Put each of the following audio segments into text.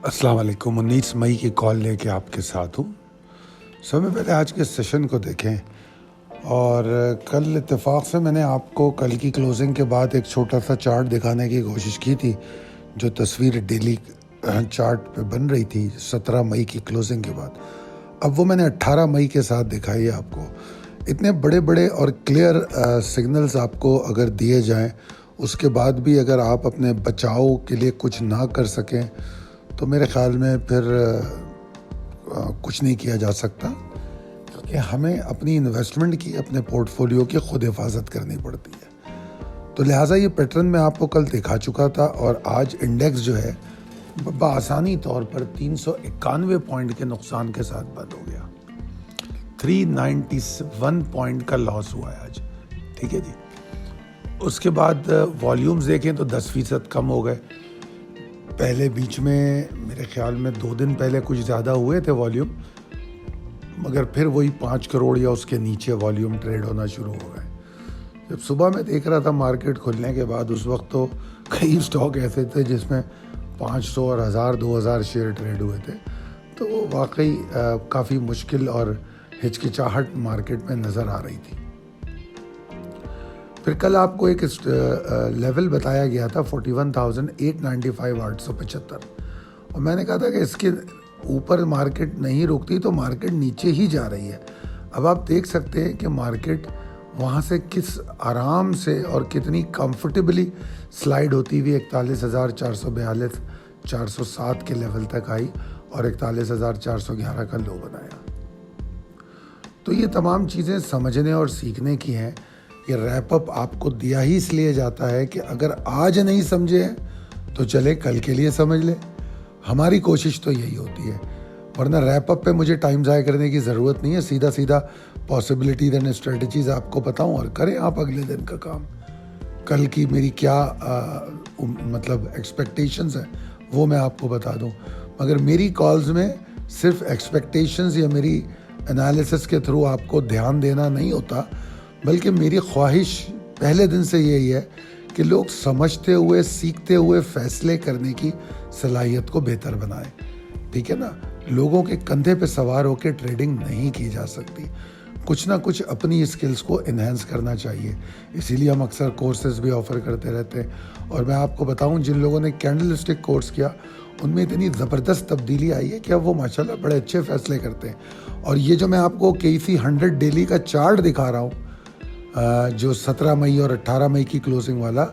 अस्सलाम वालेकुम। 19 मई की कॉल लेके आपके साथ हूँ। सबसे पहले आज के सेशन को देखें और कल इत्तेफाक से मैंने आपको कल की क्लोजिंग के बाद एक छोटा सा चार्ट दिखाने की कोशिश की थी, जो तस्वीर डेली चार्ट पे बन रही थी 17 मई की क्लोजिंग के बाद। अब वो मैंने 18 मई के साथ दिखाई है आपको। इतने बड़े बड़े और क्लियर सिग्नल्स आपको अगर दिए जाएं, उसके बाद भी अगर आप अपने बचाव के लिए कुछ ना कर सकें तो मेरे ख़्याल में फिर कुछ नहीं किया जा सकता, क्योंकि हमें अपनी इन्वेस्टमेंट की, अपने पोर्टफोलियो की खुद हिफाजत करनी पड़ती है। तो लिहाजा ये पैटर्न मैं आपको कल दिखा चुका था और आज इंडेक्स जो है बआसानी तौर पर 391 पॉइंट के नुकसान के साथ बंद हो गया। 391 पॉइंट का लॉस हुआ है आज, ठीक है जी। उसके बाद वॉल्यूम्स देखें तो 10% कम हो गए। पहले बीच में मेरे ख्याल में 2 दिन पहले कुछ ज़्यादा हुए थे वॉल्यूम, मगर फिर वही 5 करोड़ या उसके नीचे वॉल्यूम ट्रेड होना शुरू हो गए। जब सुबह मैं देख रहा था मार्केट खुलने के बाद, उस वक्त तो कई स्टॉक ऐसे थे जिसमें 500 और 1000 2000 शेयर ट्रेड हुए थे। तो वो वाकई काफ़ी मुश्किल और हिचकिचाहट मार्केट में नज़र आ रही थी। फिर कल आपको एक लेवल बताया गया था 41,895 875, और मैंने कहा था कि इसके ऊपर मार्केट नहीं रुकती तो मार्केट नीचे ही जा रही है। अब आप देख सकते हैं कि मार्केट वहाँ से किस आराम से और कितनी कंफर्टेबली स्लाइड होती हुई 41,442 407 के लेवल तक आई और 41,411 का लो बनाया। तो ये तमाम चीज़ें समझने और सीखने की हैं। ये रैप अप आपको दिया ही इसलिए जाता है कि अगर आज नहीं समझे तो चले कल के लिए समझ ले। हमारी कोशिश तो यही होती है, वरना रैप अप पे मुझे टाइम ज़ाया करने की ज़रूरत नहीं है। सीधा सीधा पॉसिबिलिटीज़ एंड स्ट्रेटजीज़ आपको बताऊं और करें आप अगले दिन का काम। कल की मेरी क्या मतलब एक्सपेक्टेशंस हैं वो मैं आपको बता दूं, मगर मेरी कॉल्स में सिर्फ एक्सपेक्टेशंस या मेरी एनालिसिस के थ्रू आपको ध्यान देना नहीं होता, बल्कि मेरी ख्वाहिश पहले दिन से यही है कि लोग समझते हुए, सीखते हुए फैसले करने की सलाहियत को बेहतर बनाएं। ठीक है ना। लोगों के कंधे पे सवार होकर ट्रेडिंग नहीं की जा सकती। कुछ ना कुछ अपनी स्किल्स को इन्हेंस करना चाहिए। इसीलिए हम अक्सर कोर्सेज भी ऑफ़र करते रहते हैं। और मैं आपको बताऊं, जिन लोगों ने कैंडलस्टिक कोर्स किया उनमें इतनी ज़बरदस्त तब्दीली आई है कि अब वो माशाल्लाह बड़े अच्छे फैसले करते हैं। और ये जो मैं आपको KC 100 डेली का चार्ट दिखा रहा हूँ, जो 17 मई और 18 मई की क्लोजिंग वाला,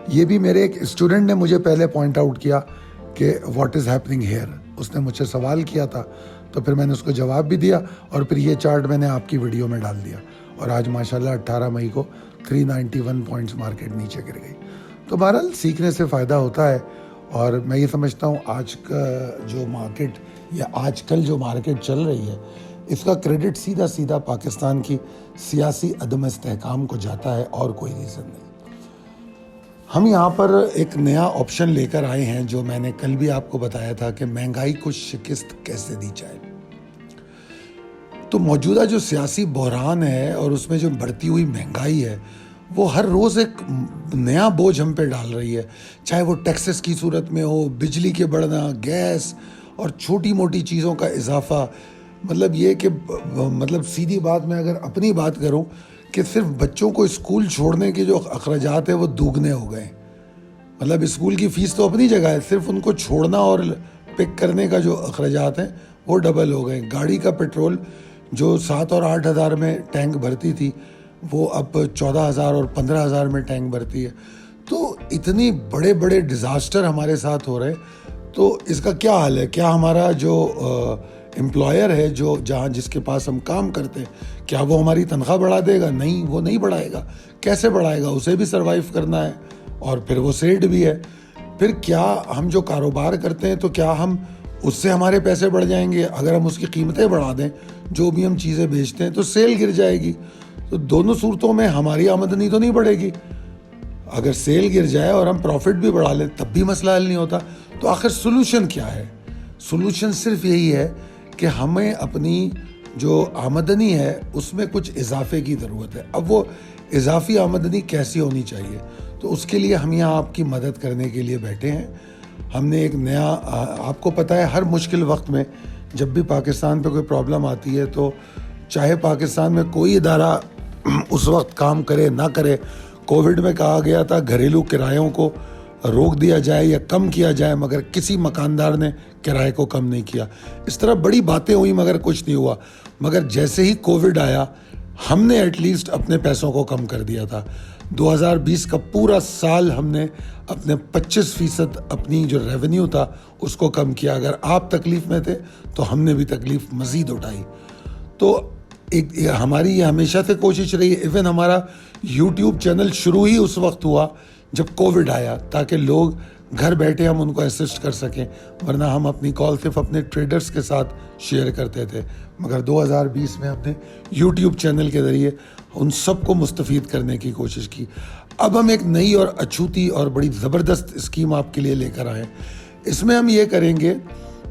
ये भी मेरे एक स्टूडेंट ने मुझे पहले पॉइंट आउट किया कि व्हाट इज़ हैपनिंग हेयर। उसने मुझसे सवाल किया था तो फिर मैंने उसको जवाब भी दिया और फिर ये चार्ट मैंने आपकी वीडियो में डाल दिया। और आज माशाल्लाह 18 मई को 391 पॉइंट्स मार्केट नीचे गिर गई। तो बहरहाल सीखने से फ़ायदा होता है। और मैं ये समझता हूँ आज का जो मार्केट या आजकल जो मार्केट चल रही है, इसका क्रेडिट सीधा सीधा पाकिस्तान की सियासी अदम इस्तेहकाम को जाता है और कोई रीज़न नहीं। हम यहाँ पर एक नया ऑप्शन लेकर आए हैं, जो मैंने कल भी आपको बताया था कि महंगाई को शिकस्त कैसे दी जाए। तो मौजूदा जो सियासी बहरान है और उसमें जो बढ़ती हुई महंगाई है, वो हर रोज़ एक नया बोझ हम पे डाल रही है। चाहे वो टैक्सेस की सूरत में हो, बिजली के बढ़ना, गैस और छोटी मोटी चीज़ों का इजाफा। मतलब ये कि मतलब सीधी बात मैं अगर अपनी बात करूं कि सिर्फ बच्चों को स्कूल छोड़ने के जो अखराजात है वो दुगने हो गए। मतलब स्कूल की फ़ीस तो अपनी जगह है, सिर्फ उनको छोड़ना और पिक करने का जो अखराजात हैं वो डबल हो गए। गाड़ी का पेट्रोल जो 7 और 8 हज़ार में टैंक भरती थी, वो अब 14,000 और 15,000 में टैंक भरती है। तो इतनी बड़े बड़े डिज़ास्टर हमारे साथ हो रहे, तो इसका क्या हाल है? क्या हमारा जो एम्प्लॉयर है, जो जहाँ जिसके पास हम काम करते हैं, क्या वो हमारी तनख्वाह बढ़ा देगा? नहीं, वो नहीं बढ़ाएगा। कैसे बढ़ाएगा? उसे भी सरवाइव करना है और फिर वो सेठ भी है। फिर क्या हम जो कारोबार करते हैं, तो क्या हम उससे हमारे पैसे बढ़ जाएंगे? अगर हम उसकी कीमतें बढ़ा दें, जो भी हम चीज़ें बेचते हैं, तो सेल गिर जाएगी। तो दोनों सूरतों में हमारी आमदनी तो नहीं बढ़ेगी। अगर सेल गिर जाए और हम प्रॉफिट भी बढ़ा लें तब भी मसला हल नहीं होता। तो आखिर सोल्यूशन क्या है? सोल्यूशन सिर्फ यही है कि हमें अपनी जो आमदनी है उसमें कुछ इजाफे की ज़रूरत है। अब वो इजाफी आमदनी कैसी होनी चाहिए, तो उसके लिए हम यहाँ आपकी मदद करने के लिए बैठे हैं। हमने एक नया आपको पता है हर मुश्किल वक्त में जब भी पाकिस्तान पे कोई प्रॉब्लम आती है तो चाहे पाकिस्तान में कोई इदारा उस वक्त काम करे ना करे, कोविड में कहा गया था घरेलू किरायों को रोक दिया जाए या कम किया जाए, मगर किसी मकानदार ने किराए को कम नहीं किया। इस तरह बड़ी बातें हुई मगर कुछ नहीं हुआ। मगर जैसे ही कोविड आया हमने एटलीस्ट अपने पैसों को कम कर दिया था। 2020 का पूरा साल हमने अपने 25% अपनी जो रेवेन्यू था उसको कम किया। अगर आप तकलीफ़ में थे तो हमने भी तकलीफ़ मज़ीद उठाई। तो एक हमारी ये हमेशा से कोशिश रही है। इवन हमारा यूट्यूब चैनल शुरू ही उस वक्त हुआ जब कोविड आया, ताकि लोग घर बैठे हम उनको असिस्ट कर सकें, वरना हम अपनी कॉल सिर्फ अपने ट्रेडर्स के साथ शेयर करते थे। मगर 2020 में हमने यूट्यूब चैनल के ज़रिए उन सबको मुस्तफ़ीद करने की कोशिश की। अब हम एक नई और अछूती और बड़ी ज़बरदस्त स्कीम आपके लिए लेकर आए। इसमें हम ये करेंगे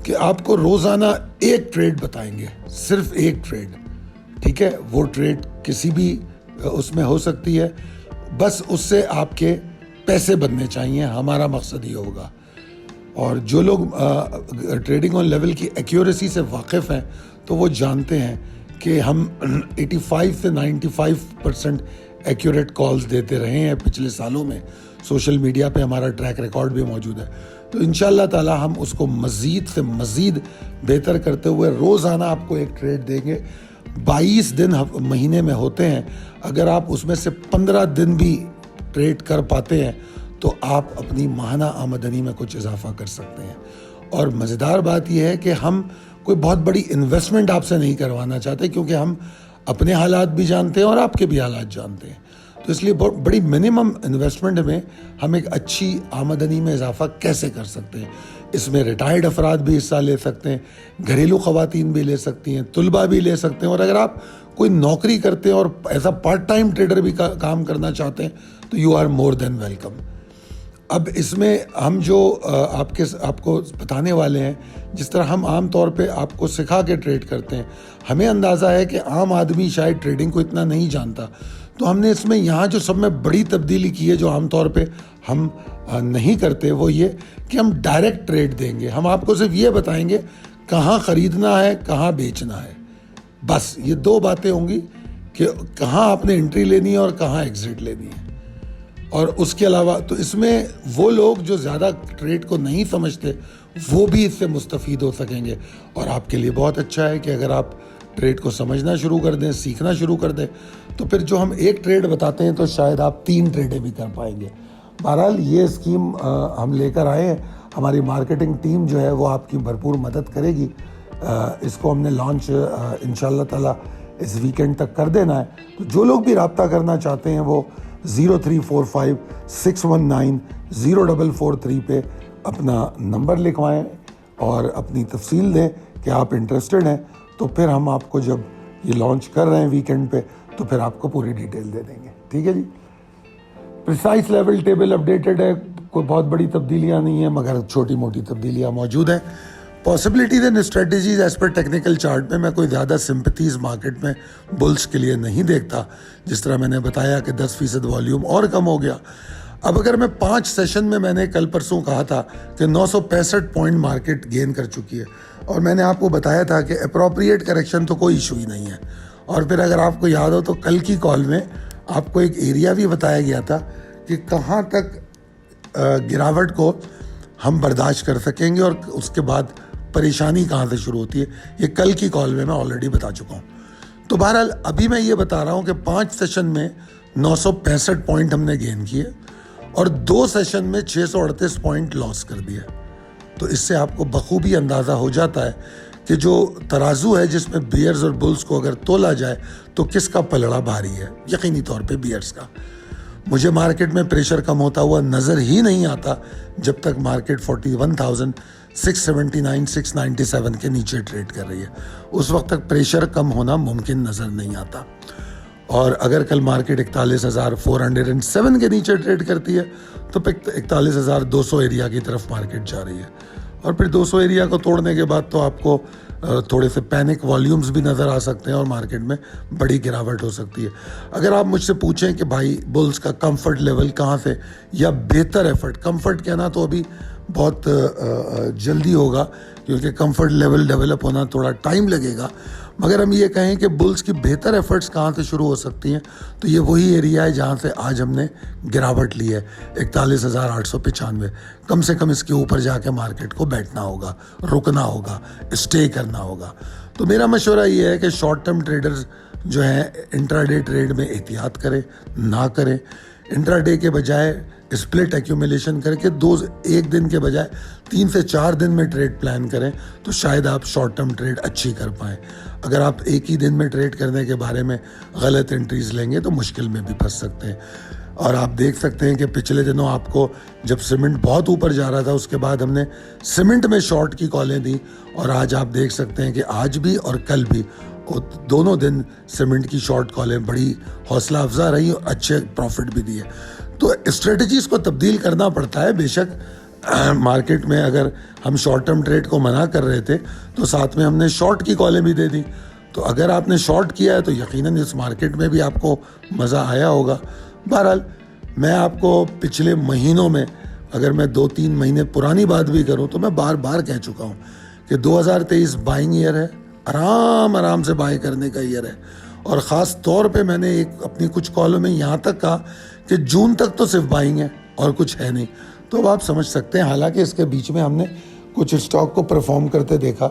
कि आपको रोज़ाना एक ट्रेड बताएंगे, सिर्फ एक ट्रेड, ठीक है। वो ट्रेड किसी भी उसमें हो सकती है, बस उससे आपके पैसे बनने चाहिए, हमारा मकसद ये होगा। और जो लोग ट्रेडिंग ऑन लेवल की एक्यूरेसी से वाकिफ़ हैं तो वो जानते हैं कि हम 85 से 95% एक्यूरेट कॉल्स देते रहे हैं पिछले सालों में। सोशल मीडिया पे हमारा ट्रैक रिकॉर्ड भी मौजूद है। तो इंशाअल्लाह ताला हम उसको मज़ीद से मज़ीद बेहतर करते हुए रोज़ाना आपको एक ट्रेड देंगे। 22 दिन महीने में होते हैं, अगर आप उसमें से 15 दिन भी ट्रेड कर पाते हैं तो आप अपनी माहाना आमदनी में कुछ इजाफा कर सकते हैं। और मज़ेदार बात यह है कि हम कोई बहुत बड़ी इन्वेस्टमेंट आपसे नहीं करवाना चाहते, क्योंकि हम अपने हालात भी जानते हैं और आपके भी हालात जानते हैं। तो इसलिए बहुत बड़ी मिनिमम इन्वेस्टमेंट में हम एक अच्छी आमदनी में इजाफा कैसे कर सकते हैं। इसमें रिटायर्ड अफराद भी हिस्सा ले सकते हैं, घरेलू ख़वातीन भी ले सकती हैं, तुलबा भी ले सकते हैं, और अगर आप कोई नौकरी करते हैं और ऐसा पार्ट टाइम ट्रेडर भी काम करना चाहते हैं तो you are more than welcome. अब इसमें हम जो आपको बताने वाले हैं, जिस तरह हम आम तौर पे आपको सिखा के ट्रेड करते हैं, हमें अंदाज़ा है कि आम आदमी शायद ट्रेडिंग को इतना नहीं जानता। तो हमने इसमें यहाँ जो सब में बड़ी तब्दीली की है, जो आम तौर पे हम नहीं करते, वो ये कि हम डायरेक्ट ट्रेड देंगे। हम आपको सिर्फ ये बताएंगे कहाँ ख़रीदना है, कहाँ बेचना है, बस ये दो बातें होंगी कि कहाँ आपने एंट्री लेनी है और कहाँ एग्ज़िट लेनी है। और उसके अलावा तो इसमें वो लोग जो ज़्यादा ट्रेड को नहीं समझते वो भी इससे मुस्तफ़ीद हो सकेंगे। और आपके लिए बहुत अच्छा है कि अगर आप ट्रेड को समझना शुरू कर दें, सीखना शुरू कर दें, तो फिर जो हम एक ट्रेड बताते हैं तो शायद आप 3 ट्रेडें भी कर पाएंगे। बहरहाल ये स्कीम हम लेकर आए हैं। हमारी मार्केटिंग टीम जो है वो आपकी भरपूर मदद करेगी। इसको हमने लॉन्च इंशाअल्लाह ताला इस वीकेंड तक कर देना है। तो जो लोग भी रब्ता करना चाहते हैं वो 0345-619-0443 पे अपना नंबर लिखवाएं और अपनी तफसील दें कि आप इंटरेस्टेड हैं। तो फिर हम आपको जब ये लॉन्च कर रहे हैं वीकेंड पे तो फिर आपको पूरी डिटेल दे देंगे, ठीक है जी। प्रिसाइज लेवल टेबल अपडेटेड है, कोई बहुत बड़ी तब्दीलियाँ नहीं है, मगर छोटी मोटी तब्दीलियाँ मौजूद हैं। Possibilities and strategies as per technical chart में मैं कोई ज़्यादा सिंपथीज़ मार्केट में बुल्स के लिए नहीं देखता। जिस तरह मैंने बताया कि 10% वॉल्यूम और कम हो गया। अब अगर मैं 5 सेशन में, मैंने कल परसों कहा था कि 965 पॉइंट मार्केट गेन कर चुकी है, और मैंने आपको बताया था कि अप्रोप्रिएट करेक्शन तो कोई इशू ही नहीं है। और फिर अगर आपको याद हो तो कल की कॉल में आपको एक एरिया भी बताया गया था कि कहाँ तक गिरावट को हम बर्दाश्त कर सकेंगे और उसके बाद परेशानी कहाँ से शुरू होती है। ये कल की कॉल में मैं ऑलरेडी बता चुका हूँ। तो बहरहाल अभी मैं ये बता रहा हूँ कि 5 सेशन में 965 पॉइंट हमने गेन किए और 2 सेशन में 638 पॉइंट लॉस कर दिए। तो इससे आपको बखूबी अंदाज़ा हो जाता है कि जो तराजू है जिसमें बियर्स और बुल्स को अगर तोला जाए तो किसका पलड़ा भारी है। यकीनी तौर पे बियर्स का। मुझे मार्केट में प्रेशर कम होता हुआ नज़र ही नहीं आता जब तक मार्केट 41,679 697 के नीचे ट्रेड कर रही है। उस वक्त तक प्रेशर कम होना मुमकिन नज़र नहीं आता। और अगर कल मार्केट 41,407 के नीचे ट्रेड करती है तो 41,200 एरिया की तरफ मार्केट जा रही है। और फिर 200 एरिया को तोड़ने के बाद तो आपको थोड़े से पैनिक वॉल्यूम्स भी नज़र आ सकते हैं और मार्केट में बड़ी गिरावट हो सकती है। अगर आप मुझसे पूछें कि भाई बुल्स का कंफर्ट लेवल कहाँ से या बेहतर एफर्ट, कंफर्ट कहना तो अभी बहुत जल्दी होगा क्योंकि कंफर्ट लेवल डेवलप होना थोड़ा टाइम लगेगा, मगर हम ये कहें कि बुल्स की बेहतर एफर्ट्स कहाँ से शुरू हो सकती हैं तो ये वही एरिया है जहाँ से आज हमने गिरावट ली है, 41,895। कम से कम इसके ऊपर जाके मार्केट को बैठना होगा, रुकना होगा, स्टे करना होगा। तो मेरा मशवरा ये है कि शॉर्ट टर्म ट्रेडर्स जो हैं इंट्राडे ट्रेड में एहतियात करें, ना करें। इंट्राडे के बजाय स्प्लिट एक्यूमुलेशन करके एक दिन के बजाय 3 से 4 दिन में ट्रेड प्लान करें तो शायद आप शॉर्ट टर्म ट्रेड अच्छी कर पाएँ। अगर आप एक ही दिन में ट्रेड करने के बारे में गलत एंट्रीज लेंगे तो मुश्किल में भी फंस सकते हैं। और आप देख सकते हैं कि पिछले दिनों आपको जब सीमेंट बहुत ऊपर जा रहा था उसके बाद हमने सीमेंट में शॉर्ट की कॉलें दी और आज आप देख सकते हैं कि आज भी और कल भी दोनों दिन सीमेंट की शॉर्ट कॉलें बड़ी हौसला अफजा रही और अच्छे प्रॉफिट भी दिए। तो स्ट्रेटजीज को तब्दील करना पड़ता है। बेशक मार्केट में अगर हम शॉर्ट टर्म ट्रेड को मना कर रहे थे तो साथ में हमने शॉर्ट की कॉलें भी दे दी। तो अगर आपने शॉर्ट किया है तो यकीनन इस मार्केट में भी आपको मज़ा आया होगा। बहरहाल मैं आपको पिछले महीनों में अगर मैं 2-3 महीने पुरानी बात भी करूं तो मैं बार बार कह चुका हूं कि 2023 बाइंग ईयर है, आराम से बाय करने का ईयर है। और ख़ास तौर पे मैंने अपनी कुछ कॉलों में यहाँ तक कहा कि जून तक तो सिर्फ बाइंग है और कुछ है नहीं। तो अब आप समझ सकते हैं, हालांकि इसके बीच में हमने कुछ स्टॉक को परफॉर्म करते देखा,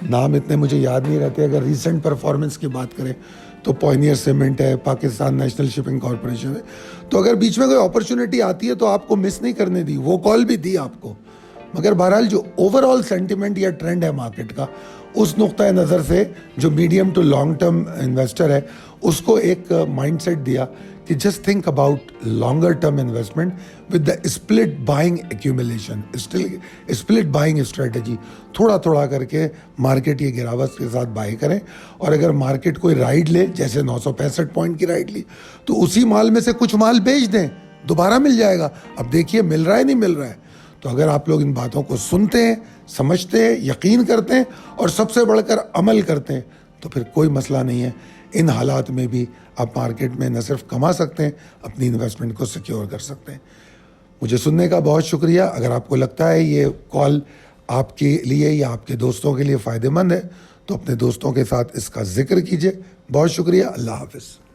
नाम इतने मुझे याद नहीं रहते। अगर रीसेंट परफॉर्मेंस की बात करें तो पॉइनियर सीमेंट है, पाकिस्तान नेशनल शिपिंग कॉरपोरेशन है। तो अगर बीच में कोई अपॉर्चुनिटी आती है तो आपको मिस नहीं करने दी, वो कॉल भी दी आपको। मगर बहरहाल जो ओवरऑल सेंटिमेंट या ट्रेंड है मार्केट का, उस नुक्ता नज़र से जो medium to long term investor है उसको एक माइंडसेट दिया कि just think about longer term investment with the split buying accumulation, split buying strategy. थोड़ा थोड़ा करके मार्केट ये गिरावट के साथ बाय करें और अगर मार्केट कोई राइड ले, जैसे 965 पॉइंट की राइड ली, तो उसी माल में से कुछ माल बेच दें, दोबारा मिल जाएगा। अब देखिए मिल रहा है नहीं मिल रहा है। तो अगर आप लोग इन बातों को सुनते हैं, समझते हैं, यकीन करते हैं और सबसे बढ़कर अमल करते हैं तो फिर कोई मसला नहीं है। इन हालात में भी आप मार्केट में न सिर्फ कमा सकते हैं, अपनी इन्वेस्टमेंट को सिक्योर कर सकते हैं। मुझे सुनने का बहुत शुक्रिया। अगर आपको लगता है ये कॉल आपके लिए या आपके दोस्तों के लिए फ़ायदेमंद है तो अपने दोस्तों के साथ इसका जिक्र कीजिए। बहुत शुक्रिया। अल्लाह हाफ़िज़।